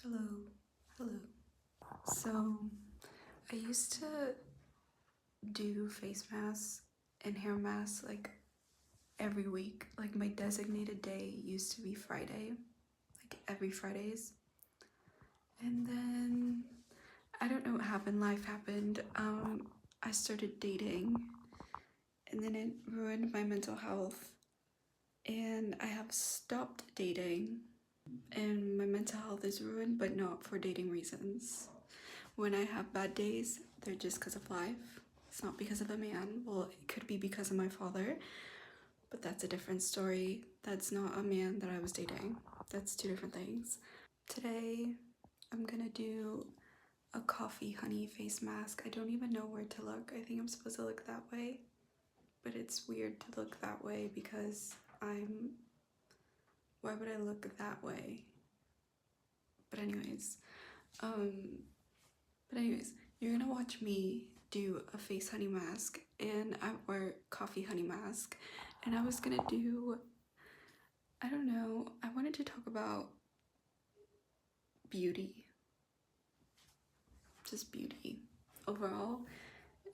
Hello, hello. So, I used to do face masks and hair masks like every week. Like, my designated day used to be Friday, like every Fridays. And then, I don't know what happened, life happened. I started dating, and then it ruined my mental health. And I have stopped dating, and my mental health is ruined, but not for dating reasons. When I have bad days, they're just because of life. It's not because of a man. Well, it could be because of my father, but that's a different story. That's not a man that I was dating. That's two different things. Today, I'm gonna do a coffee honey face mask. I don't even know where to look. I think I'm supposed to look that way, but it's weird to look that way because why would I look that way? But anyways, um, you're gonna watch me do a face honey mask and or coffee honey mask, and I was gonna do, I don't know, I wanted to talk about beauty, just beauty overall,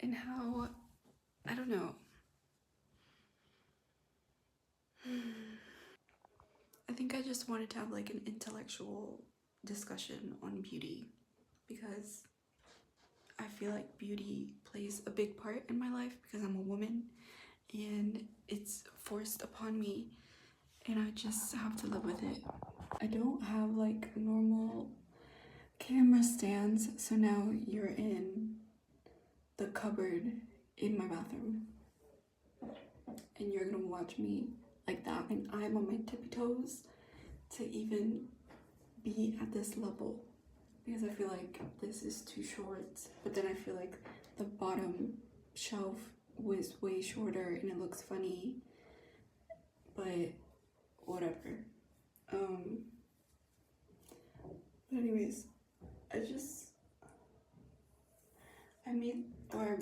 and how, I don't know. I think I just wanted to have like an intellectual discussion on beauty because I feel like beauty plays a big part in my life because I'm a woman and it's forced upon me and I just have to live with it. I don't have like normal camera stands, so now you're in the cupboard in my bathroom and you're gonna watch me like that, and I'm on my tippy toes to even be at this level because I feel like this is too short, but then I feel like the bottom shelf was way shorter and it looks funny, but whatever. But anyways, I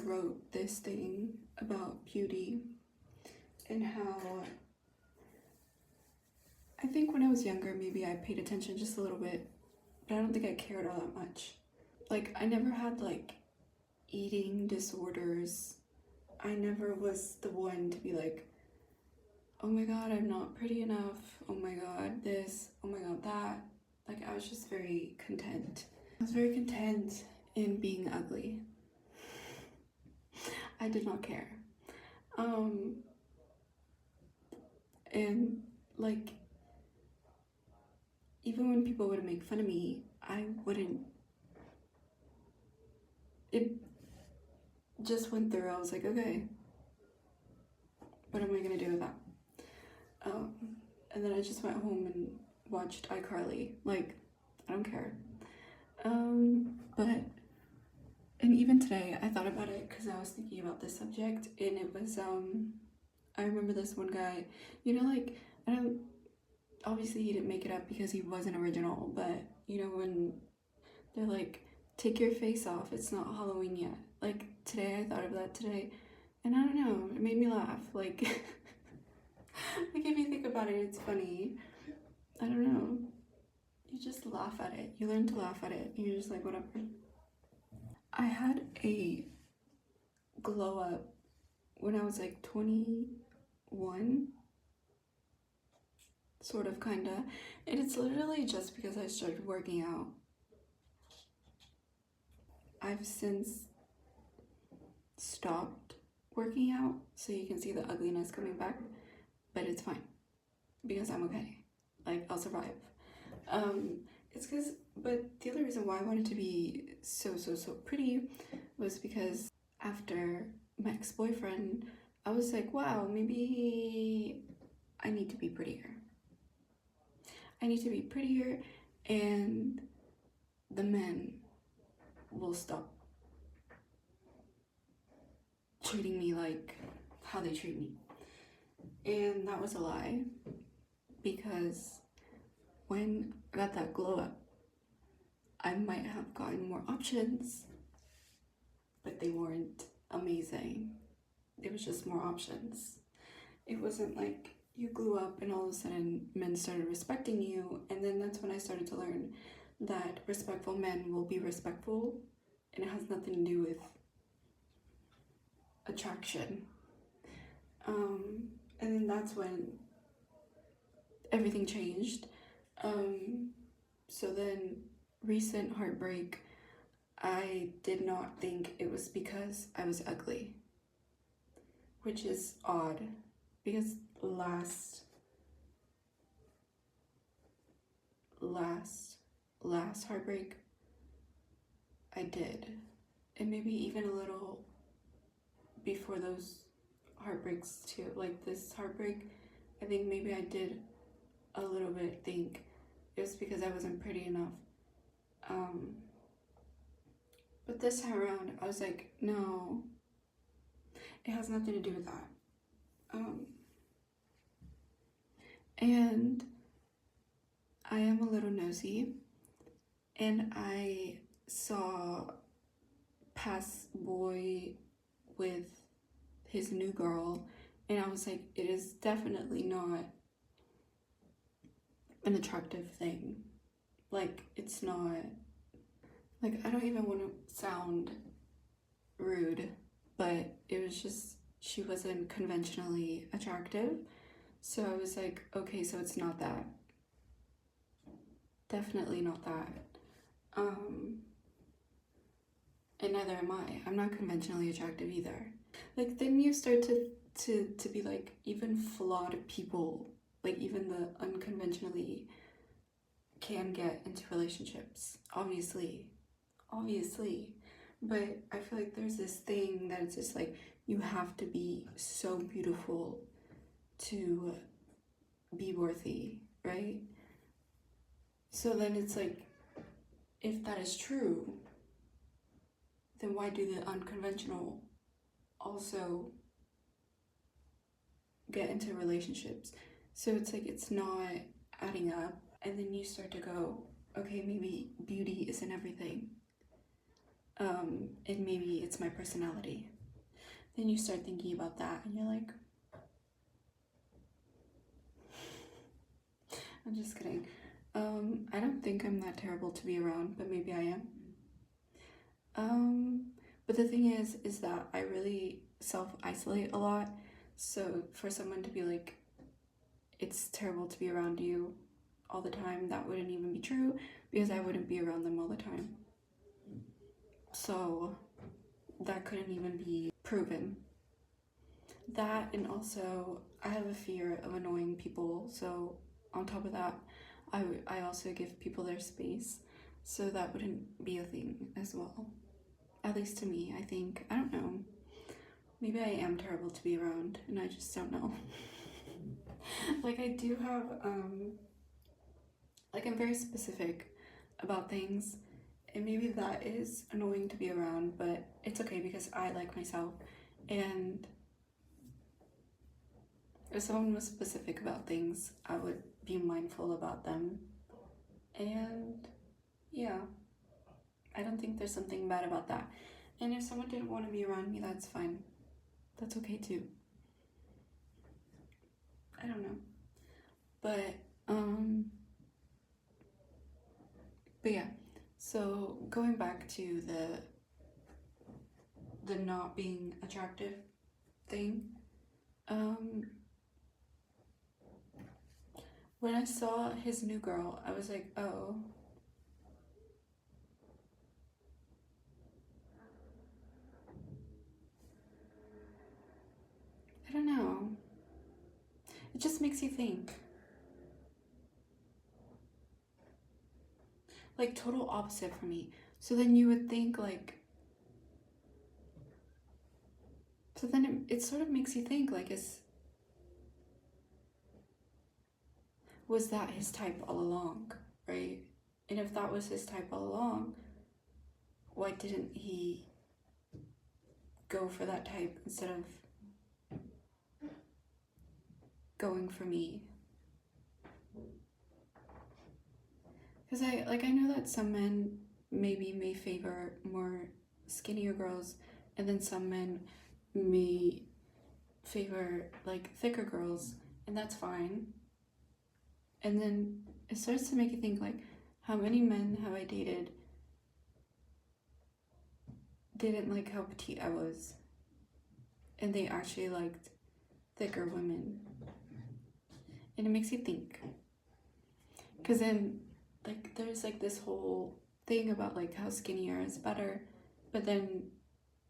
wrote this thing about beauty and how I think when I was younger, maybe I paid attention just a little bit, but I don't think I cared all that much. Like, I never had like eating disorders. I never was the one to be like, oh my god, I'm not pretty enough. Oh my god, this. Oh my god, that. Like, I was just very content. I was very content in being ugly. I did not care. And like, even when people would make fun of me, I wouldn't. It just went through. I was like, okay, what am I gonna do with that? And then I just went home and watched iCarly. Like, I don't care. But, and even today, I thought about it because I was thinking about this subject, and it was, I remember this one guy, you know, like, obviously he didn't make it up because he wasn't original, but, you know, when they're like, take your face off, it's not Halloween yet. Like, today, I thought of that today, and I don't know, it made me laugh, like, like, if you think about it, it's funny. I don't know. You just laugh at it. You learn to laugh at it. You're just like, whatever. I had a glow up when I was like 21, sort of, kinda. And it's literally just because I started working out. I've since stopped working out, so you can see the ugliness coming back, but it's fine because I'm okay. Like, I'll survive. It's because, but the other reason why I wanted to be so pretty was because after my ex-boyfriend, I was like, wow, maybe I need to be prettier. I need to be prettier, and the men will stop treating me like how they treat me. And that was a lie, because when I got that glow up, I might have gotten more options, but they weren't amazing. It was just more options. It wasn't like you grew up and all of a sudden men started respecting you, and then that's when I started to learn that respectful men will be respectful, and it has nothing to do with attraction. And then that's when everything changed. So then, recent heartbreak, I did not think it was because I was ugly, which is odd because last heartbreak I did, and maybe even a little before those heartbreaks too, like this heartbreak, I think maybe I did a little bit think it was because I wasn't pretty enough. But this time around, I was like, no, it has nothing to do with that. And I am a little nosy, and I saw Pass Boy with his new girl, and I was like, it is definitely not an attractive thing. Like, it's not, like, I don't even want to sound rude, but it was just, she wasn't conventionally attractive. So I was like, okay, so it's not that. Definitely not that. And neither am I. I'm not conventionally attractive either. Like, then you start to be like, even flawed people, like even the unconventionally, can get into relationships, obviously. But I feel like there's this thing that it's just like, you have to be so beautiful to be worthy, right? So then it's like, if that is true, then why do the unconventional also get into relationships? So it's like, it's not adding up. And then you start to go, okay, maybe beauty isn't everything. And maybe it's my personality. Then you start thinking about that, and you're like, I'm just kidding. I don't think I'm that terrible to be around, but maybe I am. But the thing is that I really self-isolate a lot. So for someone to be like, it's terrible to be around you all the time, that wouldn't even be true, because I wouldn't be around them all the time. So that couldn't even be proven. That, and also I have a fear of annoying people, so on top of that, I also give people their space, so that wouldn't be a thing as well. At least to me, I think. I don't know. Maybe I am terrible to be around, and I just don't know. Like, I do have, like, I'm very specific about things, and maybe that is annoying to be around, but it's okay because I like myself, and if someone was specific about things, I would be mindful about them. And yeah, I don't think there's something bad about that. And if someone didn't want to be around me, that's fine. That's okay too. I don't know. But yeah. So going back to the not being attractive thing, when I saw his new girl, I was like, oh, I don't know. It just makes you think. Like, total opposite for me. So then you would think, like, so then it sort of makes you think, like, was that his type all along, right? And if that was his type all along, why didn't he go for that type instead of going for me? Because I know that some men maybe may favor more skinnier girls, and then some men may favor like thicker girls, and that's fine. And then it starts to make you think, like, how many men have I dated didn't like how petite I was, and they actually liked thicker women. And it makes you think, because then like there's like this whole thing about like how skinnier is better, but then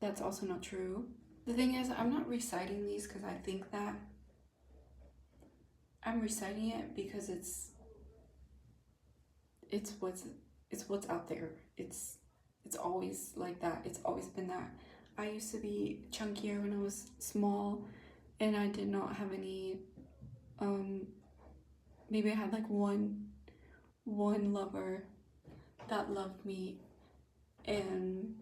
that's also not true. The thing is, I'm not reciting these because I think that. I'm reciting it because it's what's out there. It's always like that. It's always been that. I used to be chunkier when I was small, and I did not have any maybe I had like one lover that loved me, and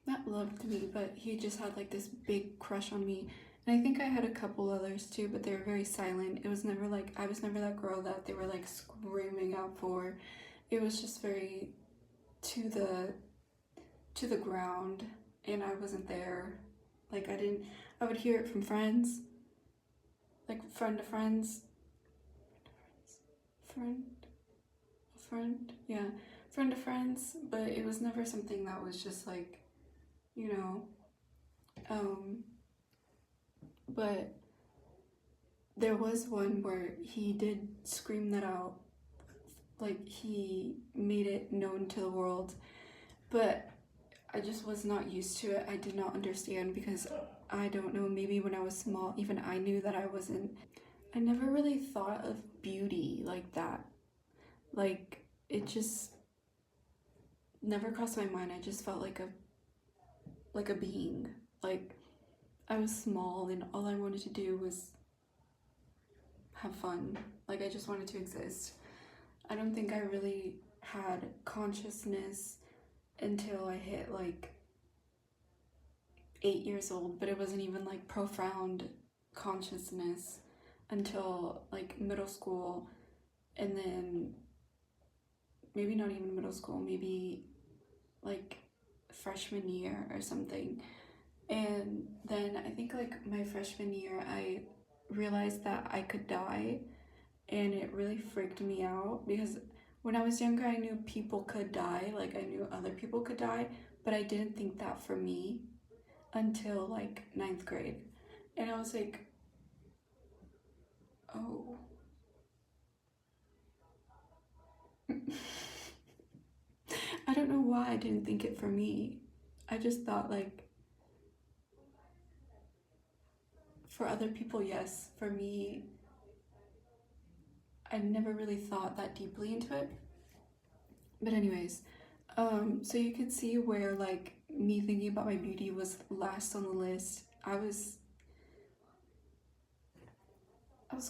not loved me, but he just had like this big crush on me. And I think I had a couple others too, but they were very silent. It was never like, I was never that girl that they were like screaming out for. It was just very to the ground, and I wasn't there. Like I would hear it from friends, like friend to friends, yeah, friend to friends, but it was never something that was just like, you know, but there was one where he did scream that out, like he made it known to the world, but I just was not used to it. I did not understand because I don't know, maybe when I was small, even I knew that I never really thought of beauty like that. Like, it just never crossed my mind. I just felt like a being. Like, I was small and all I wanted to do was have fun. Like, I just wanted to exist. I don't think I really had consciousness until I hit like 8 years old, but it wasn't even like profound consciousness until like middle school, and then maybe not even middle school, maybe like freshman year or something. And then I think like my freshman year, I realized that I could die, and it really freaked me out because when I was younger, I knew people could die, like I knew other people could die, but I didn't think that for me until like 9th grade. And I was like, oh. I don't know why I didn't think it for me. I just thought like, for other people, yes. For me, I never really thought that deeply into it. But anyways, so you can see where like me thinking about my beauty was last on the list. I was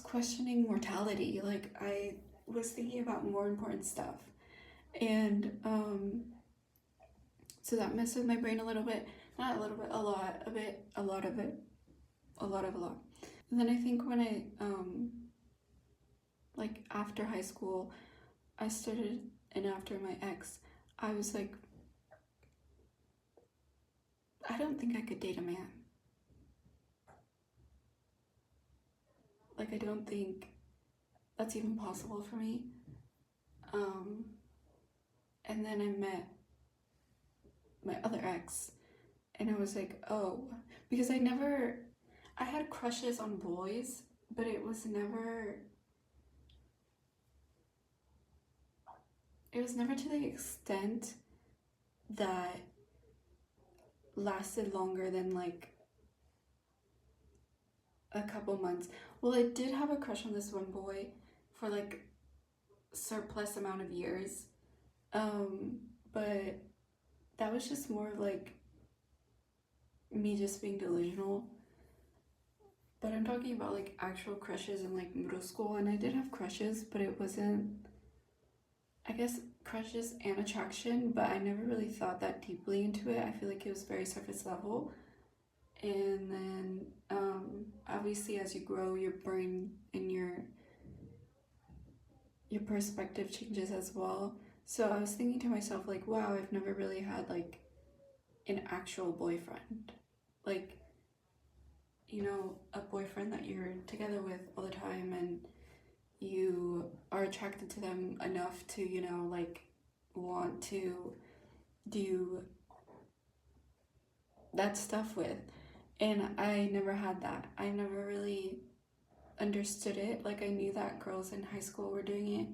questioning mortality. Like I was thinking about more important stuff. And so that messed with my brain a little bit. Not a little bit, a lot of it, a lot of it, a lot of a lot. And then I think when I like after high school, I started, and after my ex, I was like, I don't think I could date a man. Like I don't think that's even possible for me. And then I met my other ex, and I was like, oh, because I had crushes on boys, but it was never to the extent that lasted longer than like a couple months. Well, I did have a crush on this one boy for like surplus amount of years, but that was just more of like me just being delusional. But I'm talking about like actual crushes in like middle school, and I did have crushes, but it wasn't, I guess, crushes and attraction, but I never really thought that deeply into it. I feel like it was very surface level. And then obviously as you grow, your brain and your perspective changes as well. So I was thinking to myself like, wow, I've never really had like an actual boyfriend, like, you know, a boyfriend that you're together with all the time, and you are attracted to them enough to, you know, like want to do that stuff with. And I never had that. I never really understood it. Like, I knew that girls in high school were doing it,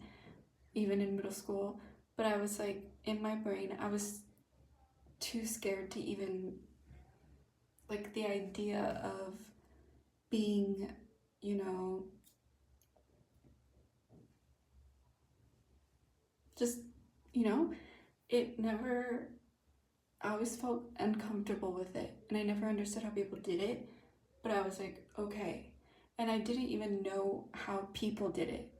even in middle school, but I was like, in my brain, I was too scared to even, like, the idea of being, you know, just, you know, it never, I always felt uncomfortable with it, and I never understood how people did it, but I was like, okay. And I didn't even know how people did it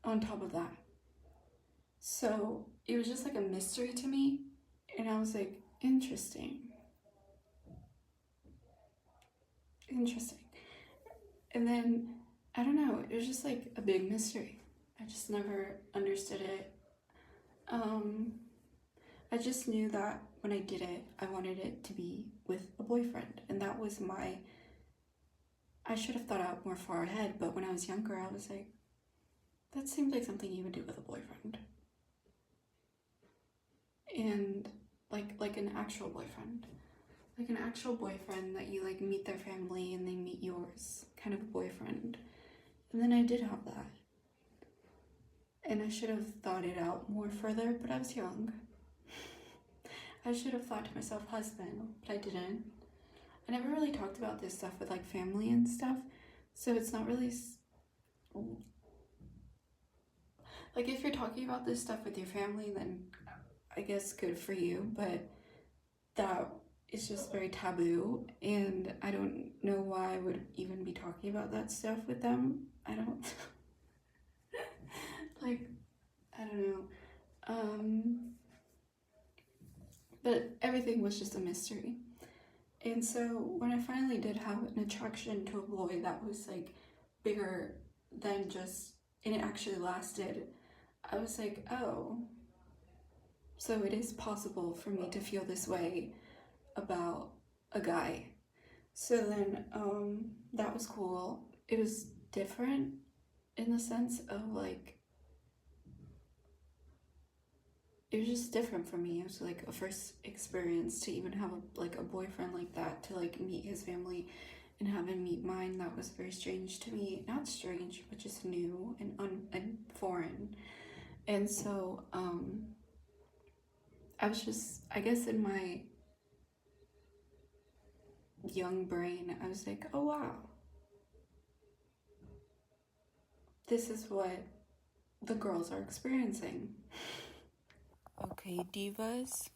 on top of that. So it was just like a mystery to me, and I was like, interesting. Interesting. And then, I don't know, it was just like a big mystery. I just never understood it. I just knew that when I did it, I wanted it to be with a boyfriend, and that was my. I should have thought out more far ahead, but when I was younger, I was like, that seems like something you would do with a boyfriend. And like an actual boyfriend. Like an actual boyfriend that you like meet their family and they meet yours, kind of a boyfriend. And then I did have that. And I should have thought it out more further, but I was young. I should have thought to myself, husband, but I didn't. I never really talked about this stuff with like family and stuff, so it's not really like, if you're talking about this stuff with your family, then I guess good for you, but that is just very taboo, and I don't know why I would even be talking about that stuff with them. I don't like, I don't know. But everything was just a mystery. And so when I finally did have an attraction to a boy that was like bigger than just, and it actually lasted, I was like, oh, so it is possible for me to feel this way about a guy. So then that was cool. It was different in the sense of like, it was just different for me. It was like a first experience to even have like a boyfriend like that, to like meet his family and have him meet mine. That was very strange to me. Not strange, but just new and foreign. And so I was just, I guess in my young brain, I was like, oh wow, this is what the girls are experiencing. Okay, divas.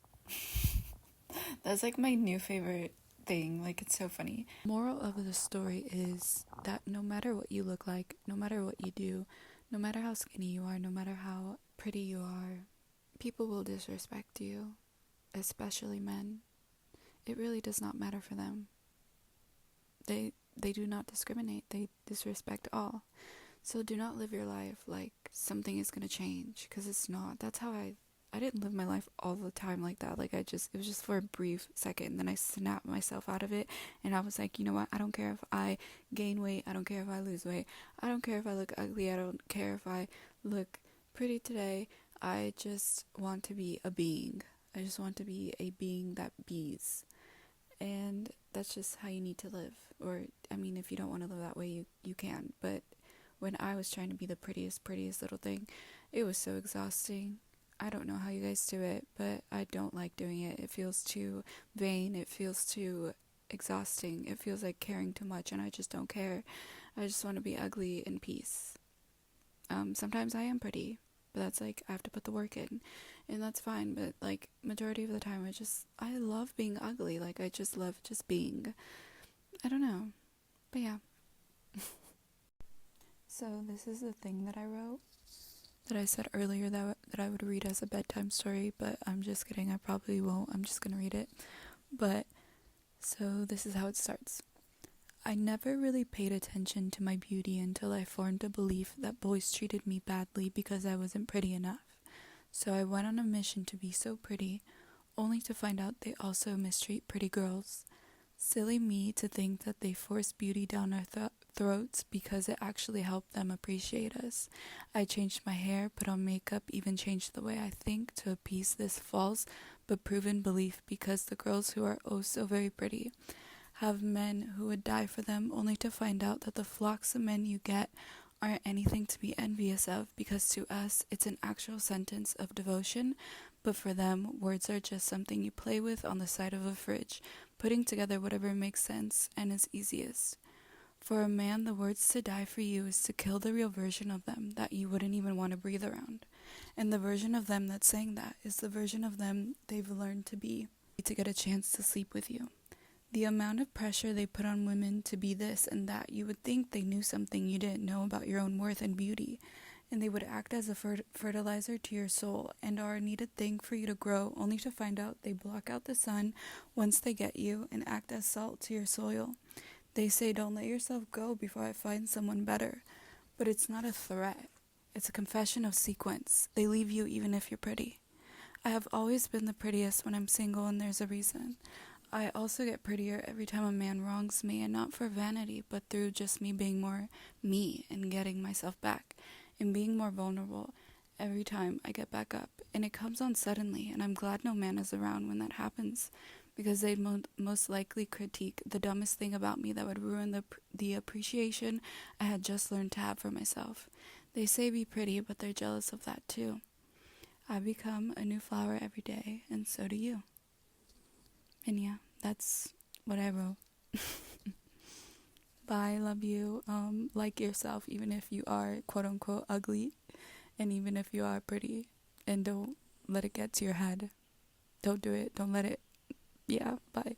That's like my new favorite thing. Like, it's so funny. Moral of the story is that no matter what you look like, no matter what you do, no matter how skinny you are, no matter how pretty you are, people will disrespect you, especially men. It really does not matter for them. They do not discriminate. They disrespect all. So do not live your life like something is going to change, because it's not. That's how I didn't live my life all the time like that. Like, it was just for a brief second, and then I snapped myself out of it, and I was like, you know what? I don't care if I gain weight. I don't care if I lose weight. I don't care if I look ugly. I don't care if I look pretty today. I just want to be a being. I just want to be a being that bees. And that's just how you need to live. Or, I mean, if you don't want to live that way, you can. But when I was trying to be the prettiest little thing, it was so exhausting. I don't know how you guys do it, but I don't like doing it. It feels too vain. It feels too exhausting. It feels like caring too much, and I just don't care. I just want to be ugly in peace. Sometimes I am pretty, but that's like, I have to put the work in, and that's fine. But like, majority of the time, I love being ugly. Like, I just love just being. I don't know, but yeah. So this is the thing that I wrote, that I said earlier that I would read as a bedtime story, but I'm just kidding. I probably won't. I'm just gonna read it. But so this is how it starts. I never really paid attention to my beauty until I formed a belief that boys treated me badly because I wasn't pretty enough. So I went on a mission to be so pretty, only to find out they also mistreat pretty girls. Silly me to think that they force beauty down our throats because it actually helped them appreciate us. I changed my hair, put on makeup, even changed the way I think to appease this false but proven belief because the girls who are oh so very pretty have men who would die for them only to find out that the flocks of men you get aren't anything to be envious of because to us it's an actual sentence of devotion, but for them words are just something you play with on the side of a fridge, putting together whatever makes sense and is easiest. For a man, the words to die for you is to kill the real version of them that you wouldn't even want to breathe around. And the version of them that's saying that is the version of them they've learned to be to get a chance to sleep with you. The amount of pressure they put on women to be this and that, you would think they knew something you didn't know about your own worth and beauty, and they would act as a fertilizer to your soul and are a needed thing for you to grow, only to find out they block out the sun once they get you and act as salt to your soil. They say don't let yourself go before I find someone better, but it's not a threat. It's a confession of sequence. They leave you even if you're pretty. I have always been the prettiest when I'm single, and there's a reason. I also get prettier every time a man wrongs me, and not for vanity, but through just me being more me and getting myself back and being more vulnerable every time I get back up. And it comes on suddenly, and I'm glad no man is around when that happens, because they'd most likely critique the dumbest thing about me that would ruin the appreciation I had just learned to have for myself. They say be pretty, but they're jealous of that too. I become a new flower every day, and so do you. And yeah, that's what I wrote. Bye, love you. Like yourself, even if you are quote unquote ugly, and even if you are pretty. And don't let it get to your head. Don't do it. Don't let it. Yeah, bye.